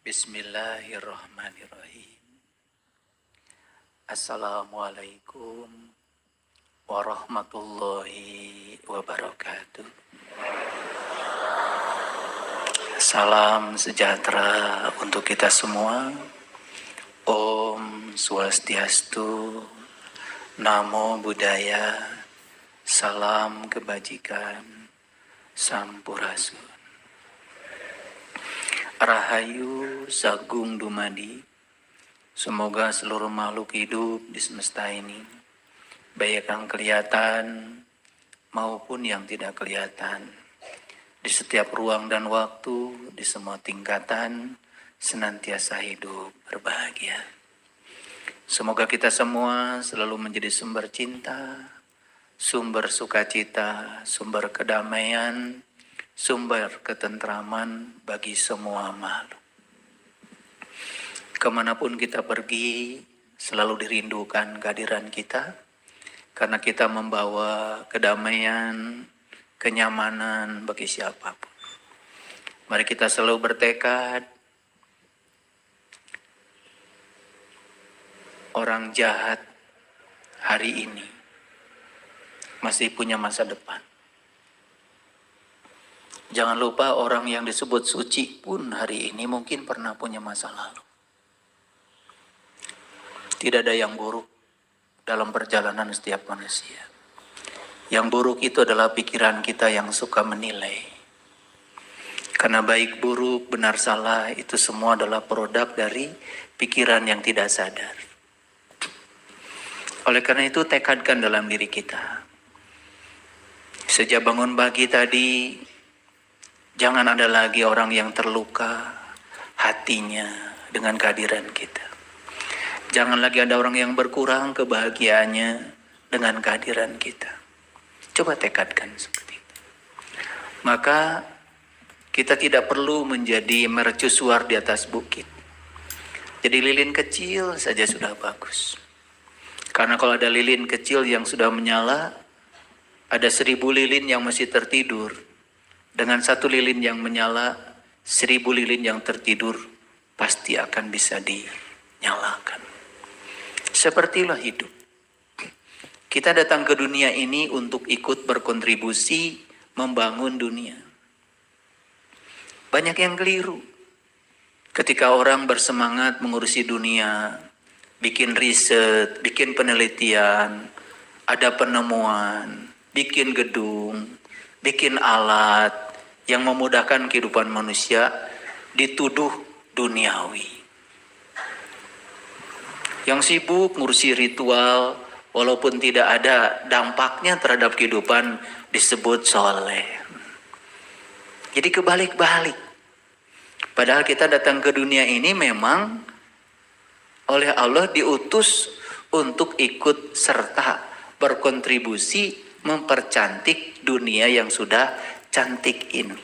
Bismillahirrahmanirrahim. Assalamualaikum warahmatullahi wabarakatuh. Salam sejahtera untuk kita semua. Om Swastiastu, Namo Buddhaya, salam kebajikan, Sampurasun. Rahayu Sagung Dumadi. Semoga seluruh makhluk hidup di semesta ini, baik yang kelihatan maupun yang tidak kelihatan, di setiap ruang dan waktu, di semua tingkatan, senantiasa hidup berbahagia. Semoga kita semua selalu menjadi sumber cinta, sumber sukacita, sumber kedamaian, sumber ketentraman bagi semua makhluk. Kemanapun kita pergi, selalu dirindukan kehadiran kita, karena kita membawa kedamaian, kenyamanan bagi siapapun. Mari kita selalu bertekad, orang jahat hari ini masih punya masa depan. Jangan lupa orang yang disebut suci pun hari ini mungkin pernah punya masa lalu. Tidak ada yang buruk dalam perjalanan setiap manusia. Yang buruk itu adalah pikiran kita yang suka menilai. Karena baik buruk, benar salah, itu semua adalah produk dari pikiran yang tidak sadar. Oleh karena itu tekadkan dalam diri kita. Sejak bangun pagi tadi, jangan ada lagi orang yang terluka hatinya dengan kehadiran kita. Jangan lagi ada orang yang berkurang kebahagiaannya dengan kehadiran kita. Coba tekadkan seperti itu. Maka kita tidak perlu menjadi mercusuar di atas bukit. Jadi lilin kecil saja sudah bagus. Karena kalau ada lilin kecil yang sudah menyala, ada 1000 lilin yang masih tertidur. Dengan 1 lilin yang menyala, 1000 lilin yang tertidur pasti akan bisa dinyalakan. Sepertilah hidup. Kita datang ke dunia ini untuk ikut berkontribusi membangun dunia. Banyak yang keliru. Ketika orang bersemangat mengurusi dunia, bikin riset, bikin penelitian, ada penemuan, bikin gedung, bikin alat yang memudahkan kehidupan manusia, dituduh duniawi. Yang sibuk ngurusi ritual, walaupun tidak ada dampaknya terhadap kehidupan, disebut soleh. Jadi kebalik-balik. Padahal kita datang ke dunia ini memang oleh Allah diutus untuk ikut serta berkontribusi mempercantik dunia yang sudah cantik ini.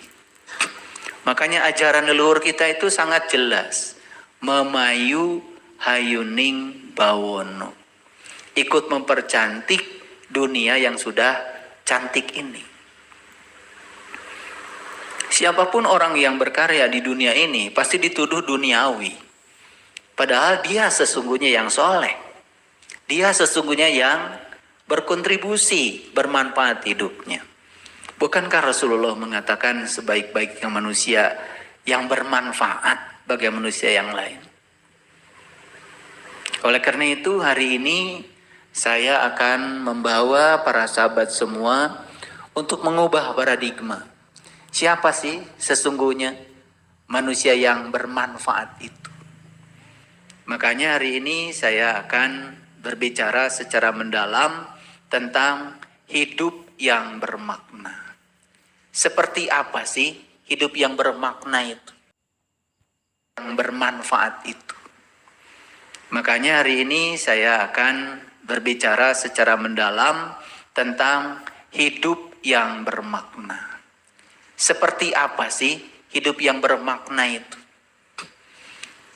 Makanya ajaran leluhur kita itu sangat jelas. Memayu hayuning bawono. Ikut mempercantik dunia yang sudah cantik ini. Siapapun orang yang berkarya di dunia ini pasti dituduh duniawi. Padahal dia sesungguhnya yang soleh. Dia sesungguhnya yang berkontribusi, bermanfaat hidupnya. Bukankah Rasulullah mengatakan sebaik-baiknya manusia yang bermanfaat bagi manusia yang lain? Oleh karena itu hari ini saya akan membawa para sahabat semua untuk mengubah paradigma. Siapa sih sesungguhnya manusia yang bermanfaat itu? Makanya hari ini saya akan berbicara secara mendalam tentang hidup yang bermakna. Seperti apa sih hidup yang bermakna itu? Yang bermanfaat itu. Makanya hari ini saya akan berbicara secara mendalam tentang hidup yang bermakna. Seperti apa sih hidup yang bermakna itu?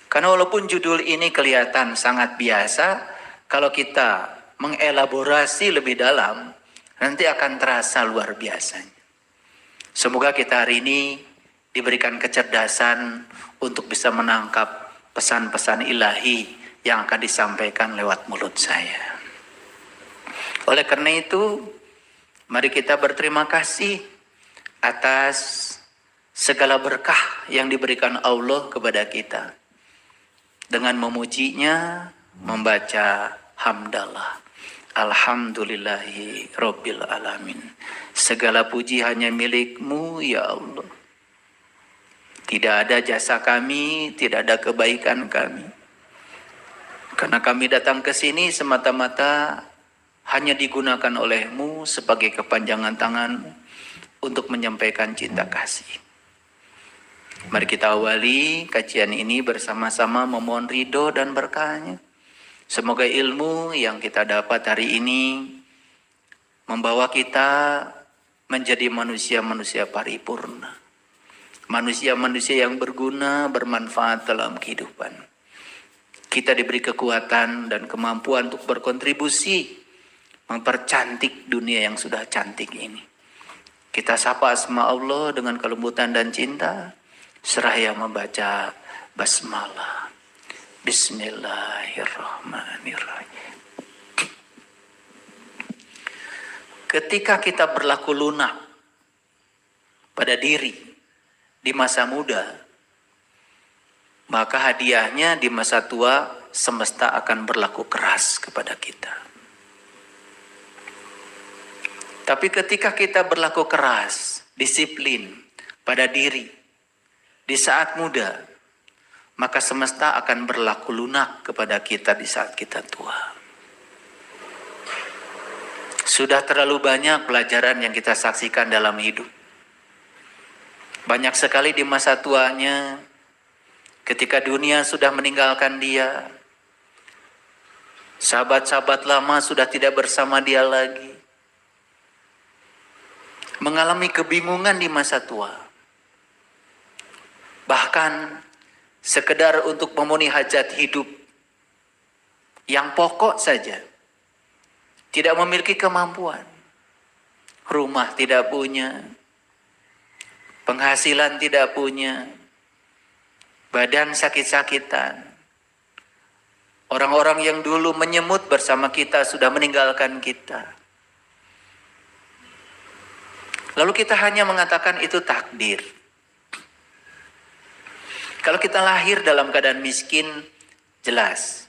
Karena walaupun judul ini kelihatan sangat biasa, kalau kita mengelaborasi lebih dalam, nanti akan terasa luar biasanya. Semoga kita hari ini diberikan kecerdasan untuk bisa menangkap pesan-pesan ilahi yang akan disampaikan lewat mulut saya. Oleh karena itu, mari kita berterima kasih atas segala berkah yang diberikan Allah kepada kita. Dengan memujinya, membaca hamdalah. Alhamdulillahi Rabbil Alamin. Segala puji hanya milik-Mu ya Allah. Tidak ada jasa kami, tidak ada kebaikan kami. Karena kami datang ke sini semata-mata hanya digunakan oleh-Mu sebagai kepanjangan tangan-Mu untuk menyampaikan cinta kasih. Mari kita awali kajian ini bersama-sama memohon ridho dan berkahnya. Semoga ilmu yang kita dapat hari ini membawa kita menjadi manusia-manusia paripurna. Manusia-manusia yang berguna, bermanfaat dalam kehidupan. Kita diberi kekuatan dan kemampuan untuk berkontribusi mempercantik dunia yang sudah cantik ini. Kita sapa asma Allah dengan kelembutan dan cinta, seraya membaca basmalah. Bismillahirrahmanirrahim. Ketika kita berlaku lunak pada diri di masa muda, maka hadiahnya di masa tua semesta akan berlaku keras kepada kita. Tapi ketika kita berlaku keras, disiplin pada diri di saat muda, maka semesta akan berlaku lunak kepada kita di saat kita tua. Sudah terlalu banyak pelajaran yang kita saksikan dalam hidup. Banyak sekali di masa tuanya, ketika dunia sudah meninggalkan dia, sahabat-sahabat lama sudah tidak bersama dia lagi, mengalami kebingungan di masa tua. Bahkan sekedar untuk memenuhi hajat hidup yang pokok saja, tidak memiliki kemampuan. Rumah tidak punya, penghasilan tidak punya, badan sakit-sakitan. Orang-orang yang dulu menyemut bersama kita sudah meninggalkan kita. Lalu kita hanya mengatakan itu takdir. Kalau kita lahir dalam keadaan miskin, jelas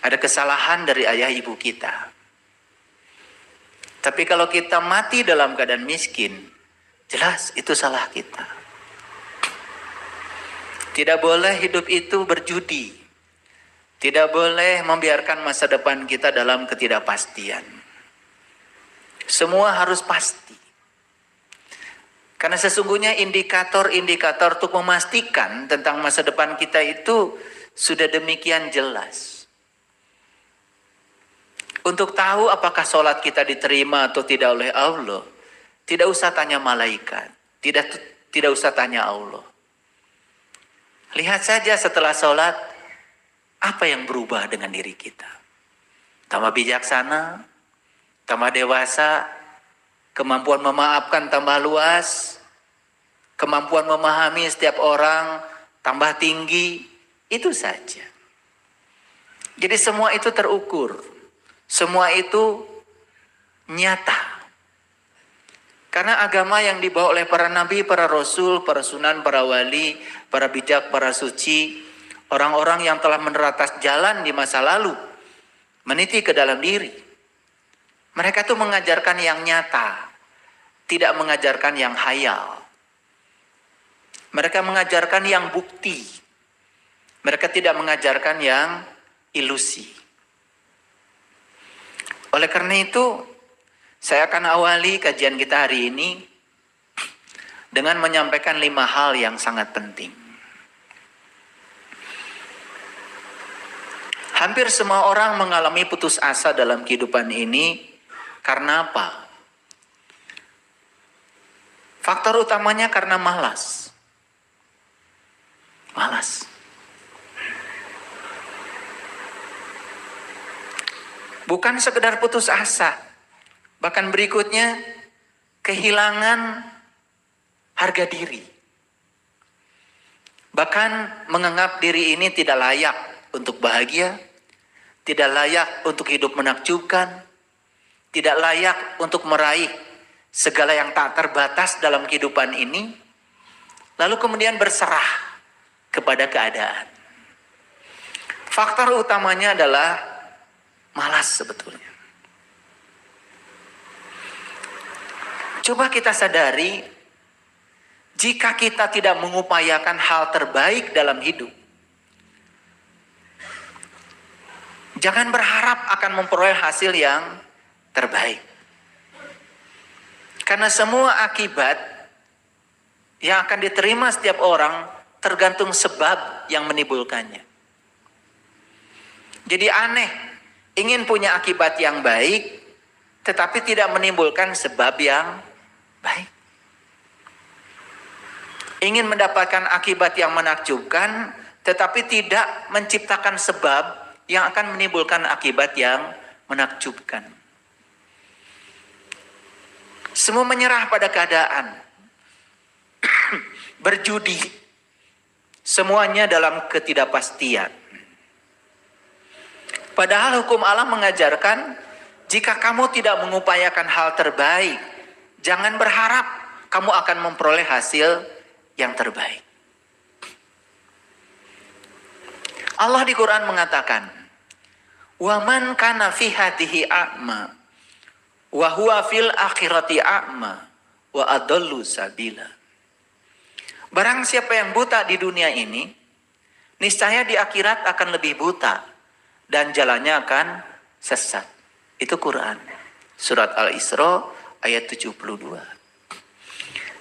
ada kesalahan dari ayah ibu kita. Tapi kalau kita mati dalam keadaan miskin, jelas itu salah kita. Tidak boleh hidup itu berjudi. Tidak boleh membiarkan masa depan kita dalam ketidakpastian. Semua harus pasti. Karena sesungguhnya indikator-indikator untuk memastikan tentang masa depan kita itu sudah demikian jelas. Untuk tahu apakah sholat kita diterima atau tidak oleh Allah, tidak usah tanya malaikat, tidak usah tanya Allah. Lihat saja setelah sholat, apa yang berubah dengan diri kita. Tambah bijaksana, tambah dewasa, kemampuan memaafkan tambah luas, kemampuan memahami setiap orang tambah tinggi, itu saja. Jadi semua itu terukur, semua itu nyata. Karena agama yang dibawa oleh para nabi, para rasul, para sunan, para wali, para bijak, para suci, orang-orang yang telah meneratas jalan di masa lalu, meniti ke dalam diri. Mereka itu mengajarkan yang nyata, tidak mengajarkan yang hayal. Mereka mengajarkan yang bukti. Mereka tidak mengajarkan yang ilusi. Oleh karena itu, saya akan awali kajian kita hari ini dengan menyampaikan 5 hal yang sangat penting. Hampir semua orang mengalami putus asa dalam kehidupan ini. Karena apa? Faktor utamanya karena malas. Malas. Bukan sekedar putus asa. Bahkan berikutnya kehilangan harga diri. Bahkan menganggap diri ini tidak layak untuk bahagia, tidak layak untuk hidup menakjubkan, tidak layak untuk meraih segala yang tak terbatas dalam kehidupan ini, lalu kemudian berserah kepada keadaan. Faktor utamanya adalah malas sebetulnya. Coba kita sadari, jika kita tidak mengupayakan hal terbaik dalam hidup, jangan berharap akan memperoleh hasil yang terbaik. Karena semua akibat yang akan diterima setiap orang tergantung sebab yang menimbulkannya. Jadi aneh, ingin punya akibat yang baik, tetapi tidak menimbulkan sebab yang baik. Ingin mendapatkan akibat yang menakjubkan, tetapi tidak menciptakan sebab yang akan menimbulkan akibat yang menakjubkan. Semua menyerah pada keadaan. Berjudi. Semuanya dalam ketidakpastian. Padahal hukum Allah mengajarkan, jika kamu tidak mengupayakan hal terbaik, jangan berharap kamu akan memperoleh hasil yang terbaik. Allah di Quran mengatakan, "Wa man kana fi hadhihi a'ma wa huwa fil akhirati a'ma wa adallu sabila." Barang siapa yang buta di dunia ini, niscaya di akhirat akan lebih buta dan jalannya akan sesat. Itu Quran. Surat Al-Isra ayat 72.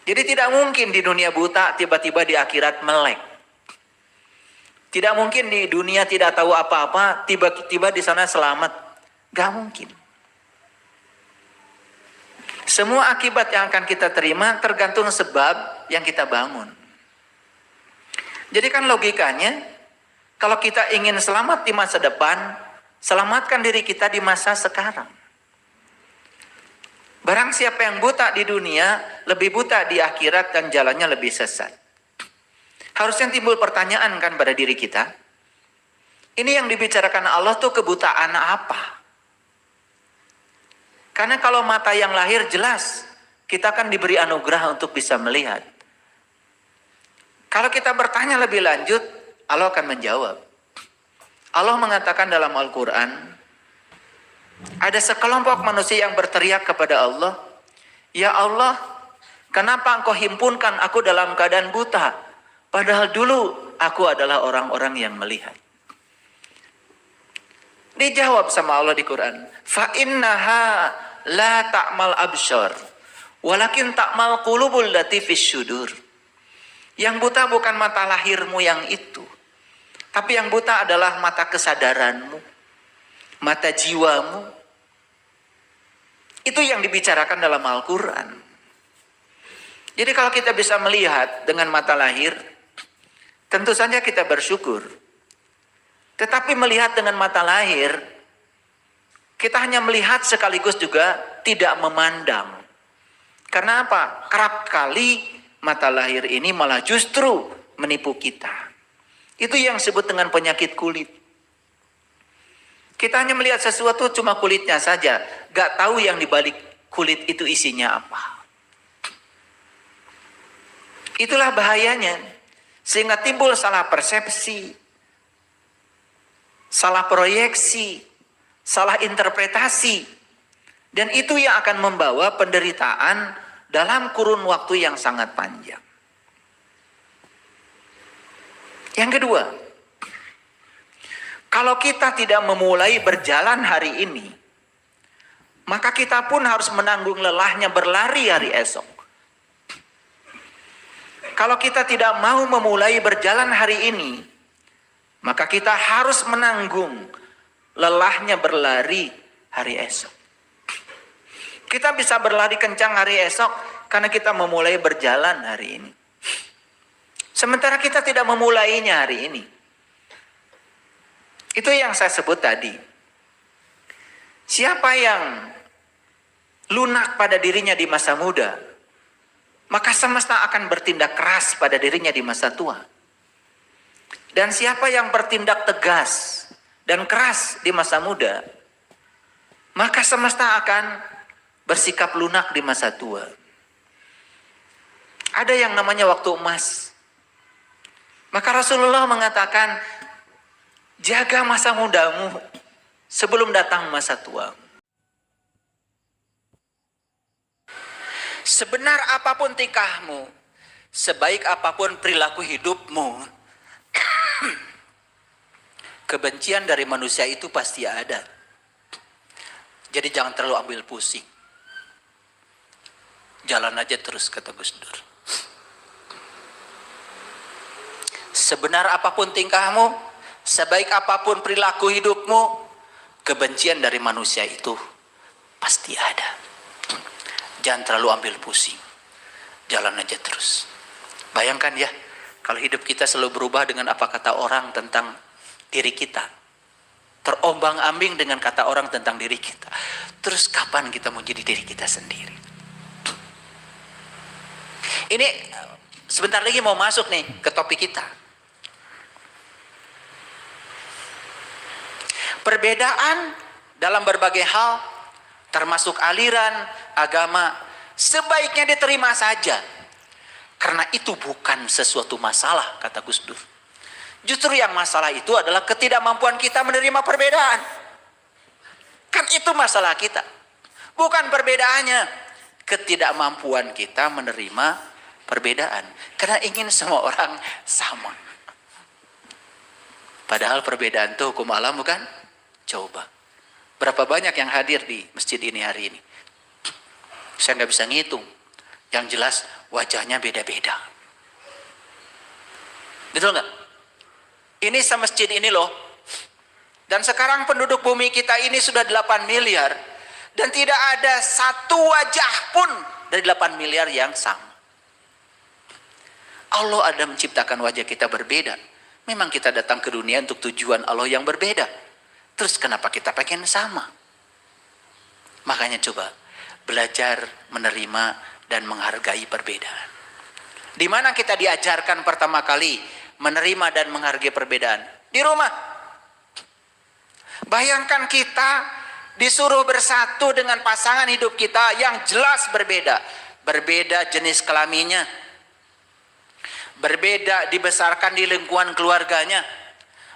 Jadi tidak mungkin di dunia buta tiba-tiba di akhirat melek. Tidak mungkin di dunia tidak tahu apa-apa tiba-tiba di sana selamat. Gak mungkin. Semua akibat yang akan kita terima tergantung sebab yang kita bangun. Jadi kan logikanya, kalau kita ingin selamat di masa depan, selamatkan diri kita di masa sekarang. Barang siapa yang buta di dunia, lebih buta di akhirat dan jalannya lebih sesat. Harusnya timbul pertanyaan kan pada diri kita. Ini yang dibicarakan Allah tuh kebutaan apa? Karena kalau mata yang lahir jelas, kita kan diberi anugerah untuk bisa melihat. Kalau kita bertanya lebih lanjut, Allah akan menjawab. Allah mengatakan dalam Al-Quran, ada sekelompok manusia yang berteriak kepada Allah, "Ya Allah, kenapa Engkau himpunkan aku dalam keadaan buta? Padahal dulu aku adalah orang-orang yang melihat." Dijawab sama Allah di Quran, "Fa innaha la ta'mal absyar, walakin ta'mal qulubul lati fis syudur." Yang buta bukan mata lahirmu yang itu, tapi yang buta adalah mata kesadaranmu, mata jiwamu. Itu yang dibicarakan dalam Al-Quran. Jadi kalau kita bisa melihat dengan mata lahir, tentu saja kita bersyukur. Tetapi melihat dengan mata lahir, kita hanya melihat sekaligus juga tidak memandang. Karena apa? Kerap kali mata lahir ini malah justru menipu kita. Itu yang disebut dengan penyakit kulit. Kita hanya melihat sesuatu cuma kulitnya saja, gak tahu yang dibalik kulit itu isinya apa. Itulah bahayanya, sehingga timbul salah persepsi, salah proyeksi, salah interpretasi, dan itu yang akan membawa penderitaan dalam kurun waktu yang sangat panjang. Yang kedua, kalau kita tidak memulai berjalan hari ini, maka kita pun harus menanggung lelahnya berlari hari esok. Kalau kita tidak mau memulai berjalan hari ini, maka kita harus menanggung lelahnya berlari hari esok. Kita bisa berlari kencang hari esok karena kita memulai berjalan hari ini. Sementara kita tidak memulainya hari ini. Itu yang saya sebut tadi. Siapa yang lunak pada dirinya di masa muda, maka semesta akan bertindak keras pada dirinya di masa tua. Dan siapa yang bertindak tegas dan keras di masa muda, maka semesta akan bersikap lunak di masa tua. Ada yang namanya waktu emas. Maka Rasulullah mengatakan, jaga masa mudamu sebelum datang masa tua. Sebenar apapun tingkahmu, sebaik apapun perilaku hidupmu, kebencian dari manusia itu pasti ada. Jadi jangan terlalu ambil pusing. Jalan aja terus, kata Gus Dur. Sebenar apapun tingkahmu, sebaik apapun perilaku hidupmu, kebencian dari manusia itu pasti ada. Jangan terlalu ambil pusing. Jalan aja terus. Bayangkan ya, kalau hidup kita selalu berubah dengan apa kata orang tentang diri kita. Terombang-ambing dengan kata orang tentang diri kita. Terus kapan kita mau jadi diri kita sendiri? Ini sebentar lagi mau masuk nih ke topik kita. Perbedaan dalam berbagai hal, termasuk aliran, agama, sebaiknya diterima saja. Karena itu bukan sesuatu masalah, kata Gus Dur. Justru yang masalah itu adalah ketidakmampuan kita menerima perbedaan. Kan itu masalah kita. Bukan perbedaannya. Ketidakmampuan kita menerima perbedaan. Karena ingin semua orang sama. Padahal perbedaan itu hukum alam, bukan? Coba. Berapa banyak yang hadir di masjid ini hari ini? Saya nggak bisa ngitung. Yang jelas wajahnya beda-beda. Betul nggak? Ini semasjid ini loh. Dan sekarang penduduk bumi kita ini sudah 8 miliar. Dan tidak ada satu wajah pun dari 8 miliar yang sama. Allah ada menciptakan wajah kita berbeda. Memang kita datang ke dunia untuk tujuan Allah yang berbeda. Terus kenapa kita pengen sama? Makanya coba belajar menerima dan menghargai perbedaan. Di mana kita diajarkan pertama kali menerima dan menghargai perbedaan? Di rumah. Bayangkan kita disuruh bersatu dengan pasangan hidup kita yang jelas berbeda. Berbeda jenis kelaminnya. Berbeda dibesarkan di lingkungan keluarganya.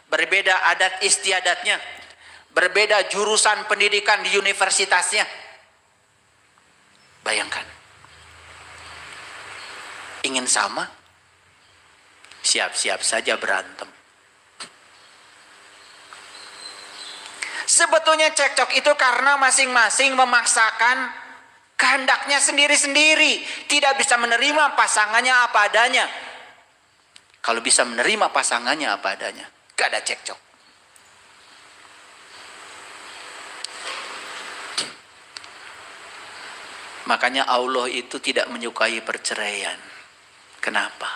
Berbeda adat istiadatnya. Berbeda jurusan pendidikan di universitasnya. Bayangkan. Ingin sama? Siap-siap saja berantem. Sebetulnya cekcok itu karena masing-masing memaksakan kehendaknya sendiri-sendiri. Tidak bisa menerima pasangannya apa adanya. Kalau bisa menerima pasangannya apa adanya, gak ada cekcok. Makanya Allah itu tidak menyukai perceraian. Kenapa?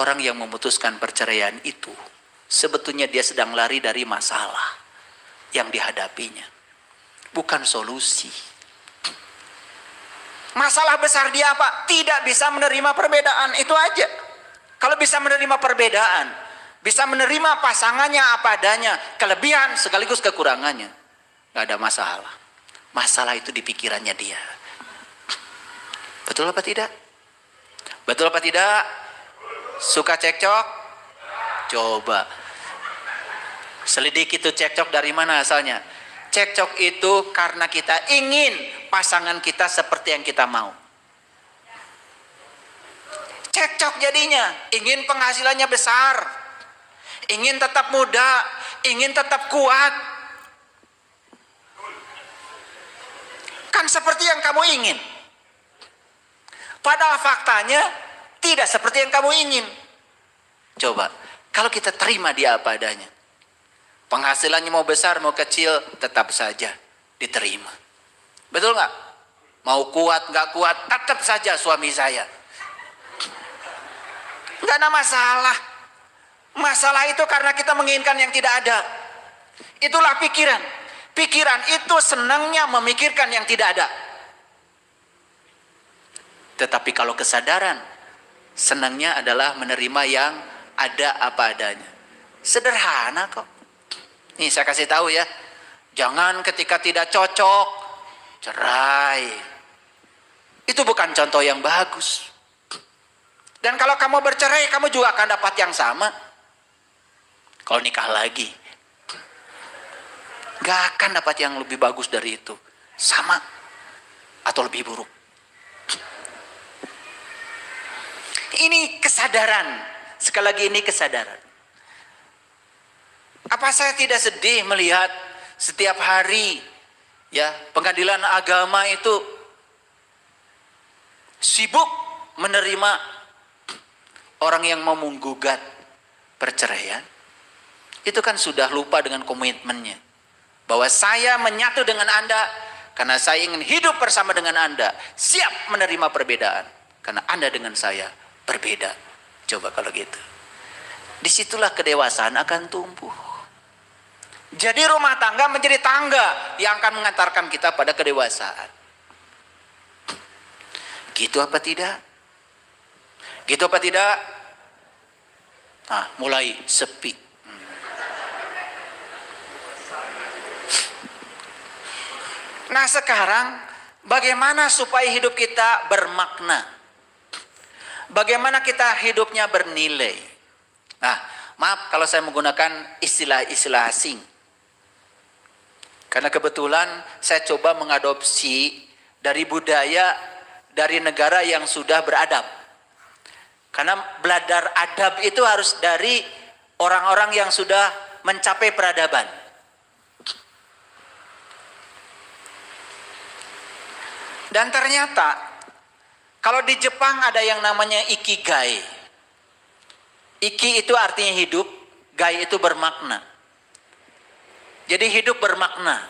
Orang yang memutuskan perceraian itu sebetulnya dia sedang lari dari masalah yang dihadapinya, bukan solusi. Masalah besar dia apa? Tidak bisa menerima perbedaan, itu aja. Kalau bisa menerima perbedaan, bisa menerima pasangannya apa adanya, kelebihan sekaligus kekurangannya, gak ada masalah. Masalah itu di pikirannya dia. Betul apa tidak? Betul apa tidak? Suka cekcok? Coba selidiki itu cekcok dari mana asalnya. Cekcok itu karena kita ingin pasangan kita seperti yang kita mau. Cekcok jadinya, ingin penghasilannya besar, ingin tetap muda, ingin tetap kuat. Kan seperti yang kamu ingin. Padahal faktanya tidak seperti yang kamu ingin. Coba, kalau kita terima dia apa adanya. Penghasilannya mau besar, mau kecil, tetap saja diterima. Betul nggak? Mau kuat, nggak kuat, tetap saja suami saya. Nggak ada masalah. Masalah itu karena kita menginginkan yang tidak ada. Itulah pikiran. Pikiran itu senangnya memikirkan yang tidak ada. Tetapi kalau kesadaran, senangnya adalah menerima yang ada apa adanya. Sederhana kok. Nih saya kasih tahu ya, jangan ketika tidak cocok cerai. Itu bukan contoh yang bagus. Dan kalau kamu bercerai, kamu juga akan dapat yang sama. Kalau nikah lagi, gak akan dapat yang lebih bagus dari itu. Sama atau lebih buruk. Ini kesadaran. Sekali lagi ini kesadaran. Apa saya tidak sedih melihat setiap hari ya pengadilan agama itu sibuk menerima orang yang mau menggugat perceraian? Itu kan sudah lupa dengan komitmennya. Bahwa saya menyatu dengan Anda karena saya ingin hidup bersama dengan Anda. Siap menerima perbedaan. Karena Anda dengan saya berbeda. Coba kalau gitu. Disitulah kedewasaan akan tumbuh. Jadi rumah tangga menjadi tangga yang akan mengantarkan kita pada kedewasaan. Gitu apa tidak? Gitu apa tidak? Nah, mulai sepi. Nah sekarang bagaimana supaya hidup kita bermakna? Bagaimana kita hidupnya bernilai? Nah maaf kalau saya menggunakan istilah-istilah asing. Karena kebetulan saya coba mengadopsi dari budaya dari negara yang sudah beradab. Karena belajar adab itu harus dari orang-orang yang sudah mencapai peradaban. Dan ternyata kalau di Jepang ada yang namanya ikigai. Iki itu artinya hidup, gai itu bermakna. Jadi hidup bermakna.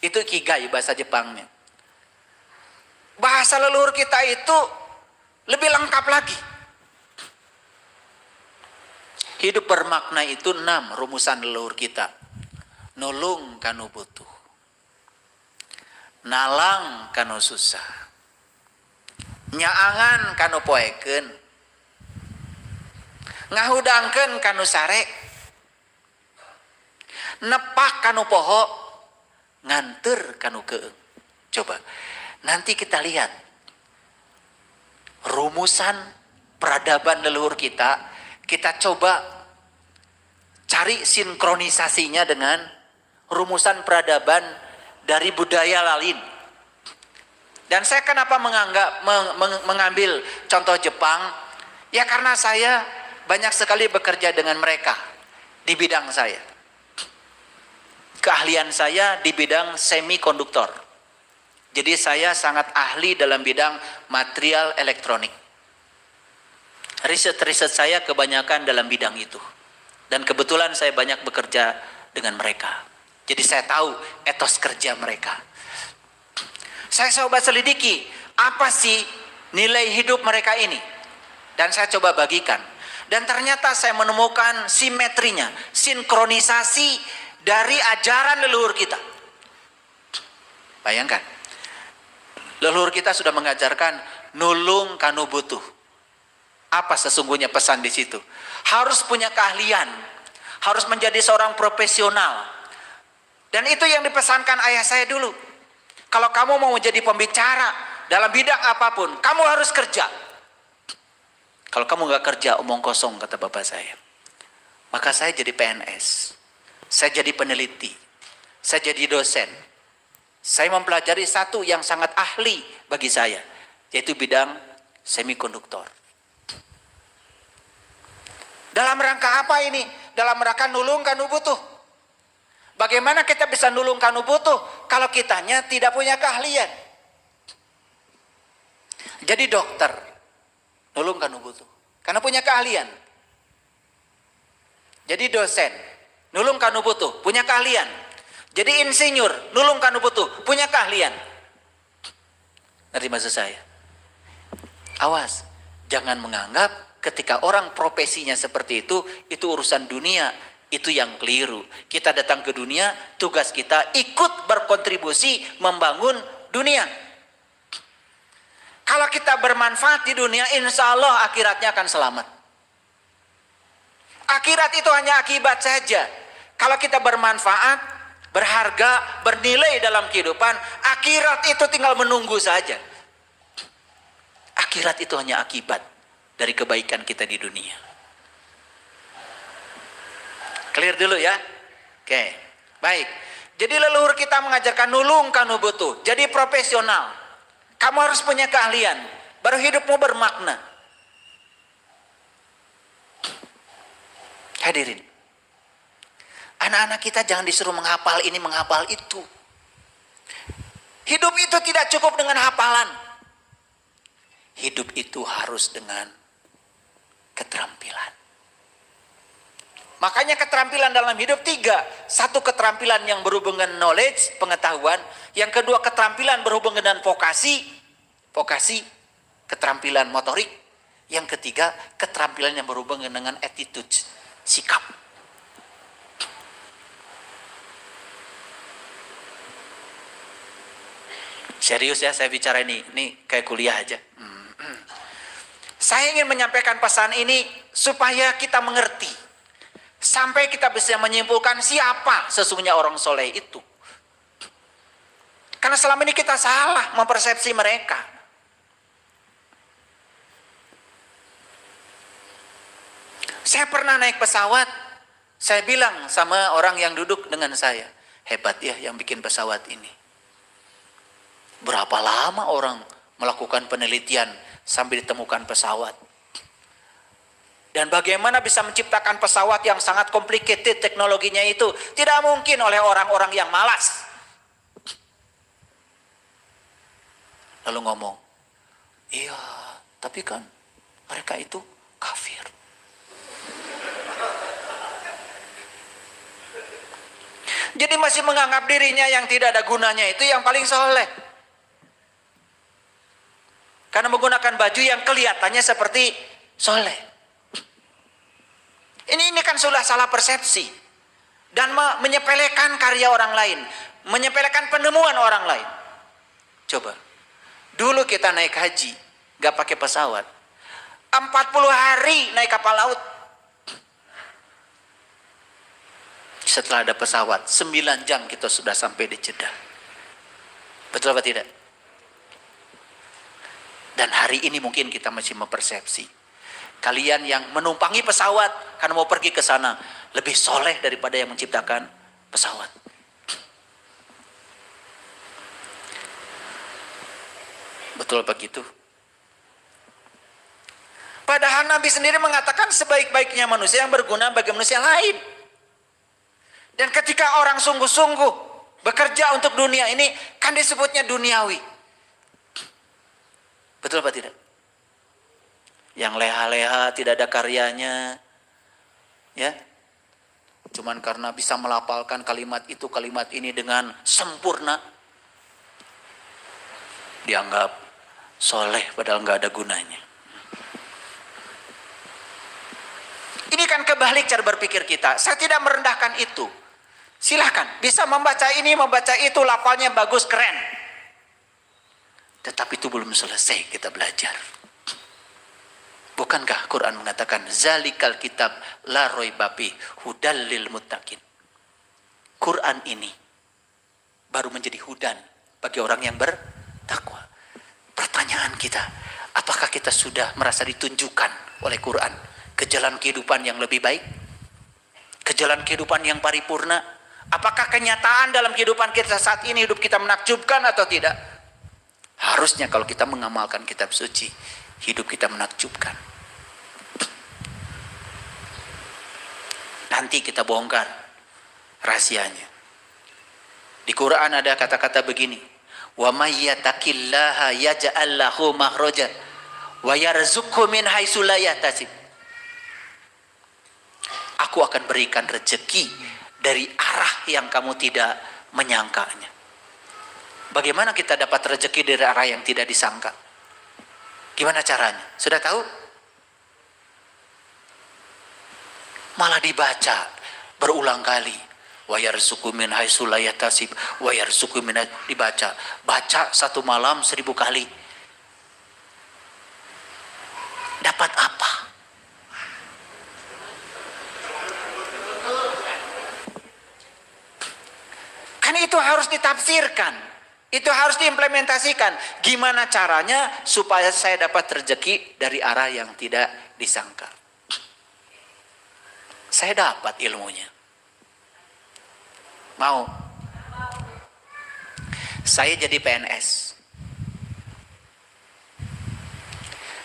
Itu ikigai bahasa Jepangnya. Bahasa leluhur kita itu lebih lengkap lagi. Hidup bermakna itu 6 rumusan leluhur kita. Nulung kanu butuh. Nalang kanu susah. Nyaangan kanu poeken. Ngahudangkeun kanu sare. Nepak kanu poho. Nganter kanu keeng. Coba nanti kita lihat rumusan peradaban leluhur kita. Kita coba cari sinkronisasinya dengan rumusan peradaban dari budaya lain. Dan saya kenapa mengambil contoh Jepang? Ya karena saya banyak sekali bekerja dengan mereka di bidang saya. Keahlian saya di bidang semikonduktor. Jadi saya sangat ahli dalam bidang material elektronik. Riset-riset saya kebanyakan dalam bidang itu. Dan kebetulan saya banyak bekerja dengan mereka. Jadi saya tahu etos kerja mereka. Saya coba selidiki apa sih nilai hidup mereka ini. Dan saya coba bagikan. Dan ternyata saya menemukan simetrinya, sinkronisasi dari ajaran leluhur kita. Bayangkan. Leluhur kita sudah mengajarkan nulung kanu butuh. Apa sesungguhnya pesan di situ? Harus punya keahlian, harus menjadi seorang profesional. Dan itu yang dipesankan ayah saya dulu. Kalau kamu mau menjadi pembicara dalam bidang apapun, kamu harus kerja. Kalau kamu nggak kerja, omong kosong kata bapak saya. Maka saya jadi PNS, saya jadi peneliti, saya jadi dosen. Saya mempelajari satu yang sangat ahli bagi saya, yaitu bidang semikonduktor. Dalam rangka apa ini? Dalam rangka nulung kanu butuh. Bagaimana kita bisa nulung kanu butuh kalau kitanya tidak punya keahlian? Jadi dokter nulung kanu butuh karena punya keahlian. Jadi dosen nulung kanu butuh punya keahlian. Jadi insinyur nulung kanu butuh punya keahlian. Ngerti maksud saya? Awas, jangan menganggap ketika orang profesinya seperti itu urusan dunia, itu yang keliru. Kita datang ke dunia, tugas kita ikut berkontribusi membangun dunia. Kalau kita bermanfaat di dunia, insya Allah akhiratnya akan selamat. Akhirat itu hanya akibat saja. Kalau kita bermanfaat, berharga, bernilai dalam kehidupan, akhirat itu tinggal menunggu saja. Akhirat itu hanya akibat dari kebaikan kita di dunia. Clear dulu ya. Oke, baik. Jadi leluhur kita mengajarkan nulung kanu butuh. Jadi profesional. Kamu harus punya keahlian. Baru hidupmu bermakna. Hadirin. Anak-anak kita jangan disuruh menghafal ini, menghafal itu. Hidup itu tidak cukup dengan hafalan. Hidup itu harus dengan keterampilan. Makanya keterampilan dalam hidup 3. Satu, keterampilan yang berhubungan dengan knowledge, pengetahuan. Yang kedua, keterampilan berhubungan dengan vokasi, keterampilan motorik. Yang ketiga, keterampilan yang berhubungan dengan attitude, sikap. Serius ya saya bicara ini kayak kuliah aja. Saya ingin menyampaikan pesan ini supaya kita mengerti. Sampai kita bisa menyimpulkan siapa sesungguhnya orang soleh itu. Karena selama ini kita salah mempersepsi mereka. Saya pernah naik pesawat. Saya bilang sama orang yang duduk dengan saya, hebat ya yang bikin pesawat ini. Berapa lama orang melakukan penelitian sampai ditemukan pesawat? Dan bagaimana bisa menciptakan pesawat yang sangat complicated teknologinya itu? Tidak mungkin oleh orang-orang yang malas. Lalu ngomong, iya, tapi kan mereka itu kafir. Jadi masih menganggap dirinya yang tidak ada gunanya itu yang paling soleh. Karena menggunakan baju yang kelihatannya seperti soleh. Ini kan sudah salah persepsi. Dan menyepelekan karya orang lain. Menyepelekan penemuan orang lain. Coba. Dulu kita naik haji. Gak pakai pesawat. 40 hari naik kapal laut. Setelah ada pesawat. 9 jam kita sudah sampai di Jeddah. Betul apa tidak? Dan hari ini mungkin kita masih mempersepsi. Kalian yang menumpangi pesawat karena mau pergi ke sana lebih soleh daripada yang menciptakan pesawat. Betul begitu? Padahal Nabi sendiri mengatakan sebaik-baiknya manusia yang berguna bagi manusia lain. Dan ketika orang sungguh-sungguh bekerja untuk dunia ini, kan disebutnya duniawi. Betul apa tidak? Yang leha-leha tidak ada karyanya, ya, cuman karena bisa melafalkan kalimat itu kalimat ini dengan sempurna, dianggap soleh padahal nggak ada gunanya. Ini kan kebalik cara berpikir kita. Saya tidak merendahkan itu. Silahkan bisa membaca ini membaca itu, lafalnya bagus keren, tetapi itu belum selesai kita belajar. Bukankah Quran mengatakan zalikal kitab la raiba fi hudal lil muttaqin. Quran ini baru menjadi hudan bagi orang yang bertakwa. Pertanyaan kita, apakah kita sudah merasa ditunjukkan oleh Quran ke jalan kehidupan yang lebih baik? Ke jalan kehidupan yang paripurna? Apakah kenyataan dalam kehidupan kita saat ini hidup kita menakjubkan atau tidak? Harusnya kalau kita mengamalkan kitab suci, hidup kita menakjubkan. Nanti kita bongkar rahasianya. Di Quran ada kata-kata begini, wa may yattaqillaha yaj'al lahu makhraja wa yarzuqhu min haitsu la yahtasib. Aku akan berikan rezeki dari arah yang kamu tidak menyangkanya. Bagaimana kita dapat rezeki dari arah yang tidak disangka? Gimana caranya? Sudah tahu? Malah dibaca berulang kali. Wa yarzuqhu min haitsu la yahtasib, wa yarzuqhu min, dibaca. Baca satu malam 1000 kali. Dapat apa? harus ditafsirkan. Itu harus diimplementasikan. Gimana caranya supaya saya dapat rezeki dari arah yang tidak disangka. Saya dapat ilmunya. Mau? Saya jadi PNS.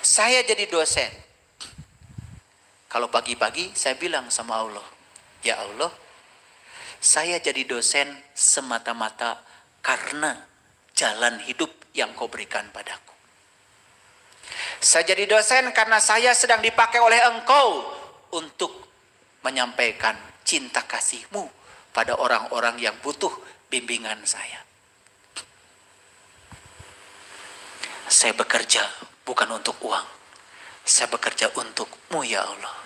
Saya jadi dosen. Kalau pagi-pagi saya bilang sama Allah, ya Allah, saya jadi dosen semata-mata karena jalan hidup yang kau berikan padaku. Saya jadi dosen karena saya sedang dipakai oleh engkau untuk menyampaikan cinta kasihmu pada orang-orang yang butuh bimbingan saya. Saya bekerja bukan untuk uang. Saya bekerja untukmu ya Allah.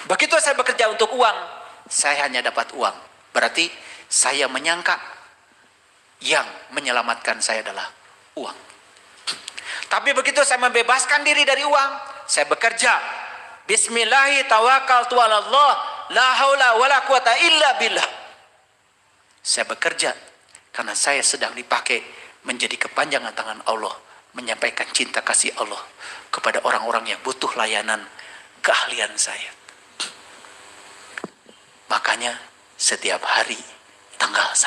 Begitu saya bekerja untuk uang, saya hanya dapat uang. Berarti saya menyangka yang menyelamatkan saya adalah uang. Tapi begitu saya membebaskan diri dari uang, saya bekerja. Bismillahi tawakkaltu 'ala Allah, la haula wala quwata illa billah. Saya bekerja karena saya sedang dipakai menjadi kepanjangan tangan Allah, menyampaikan cinta kasih Allah kepada orang-orang yang butuh layanan keahlian saya. Makanya setiap hari tanggal 1